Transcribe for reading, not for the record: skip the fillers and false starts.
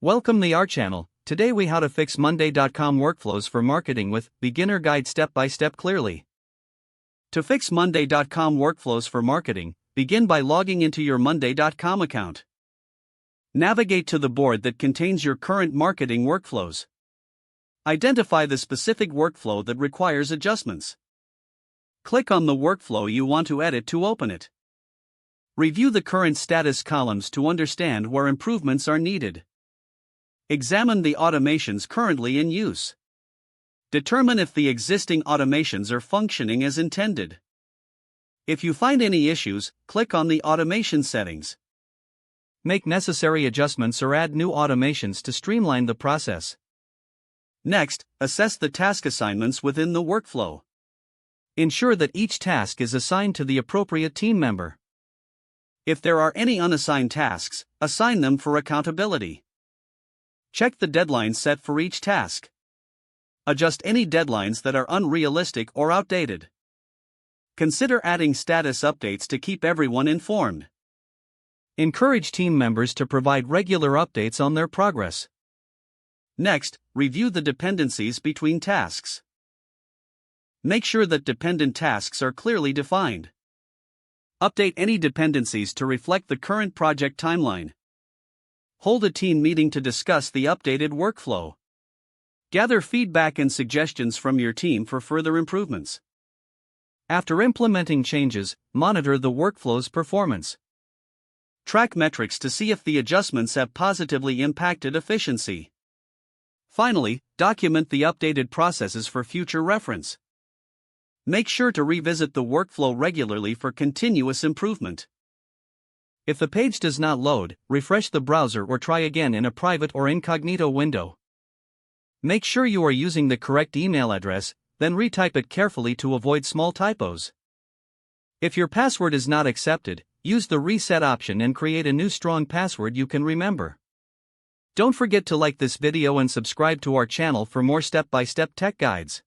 Welcome to our channel. Today we how to fix Monday.com workflows for marketing with beginner guide step by step clearly. To fix Monday.com workflows for marketing, begin by logging into your Monday.com account. Navigate to the board that contains your current marketing workflows. Identify the specific workflow that requires adjustments. Click on the workflow you want to edit to open it. Review the current status columns to understand where improvements are needed. Examine the automations currently in use. Determine if the existing automations are functioning as intended. If you find any issues, click on the automation settings. Make necessary adjustments or add new automations to streamline the process. Next, assess the task assignments within the workflow. Ensure that each task is assigned to the appropriate team member. If there are any unassigned tasks, assign them for accountability. Check the deadlines set for each task. Adjust any deadlines that are unrealistic or outdated. Consider adding status updates to keep everyone informed. Encourage team members to provide regular updates on their progress. Next, review the dependencies between tasks. Make sure that dependent tasks are clearly defined. Update any dependencies to reflect the current project timeline. Hold a team meeting to discuss the updated workflow. Gather feedback and suggestions from your team for further improvements. After implementing changes, monitor the workflow's performance. Track metrics to see if the adjustments have positively impacted efficiency. Finally, document the updated processes for future reference. Make sure to revisit the workflow regularly for continuous improvement. If the page does not load, refresh the browser or try again in a private or incognito window. Make sure you are using the correct email address, then retype it carefully to avoid small typos. If your password is not accepted, use the reset option and create a new strong password you can remember. Don't forget to like this video and subscribe to our channel for more step-by-step tech guides.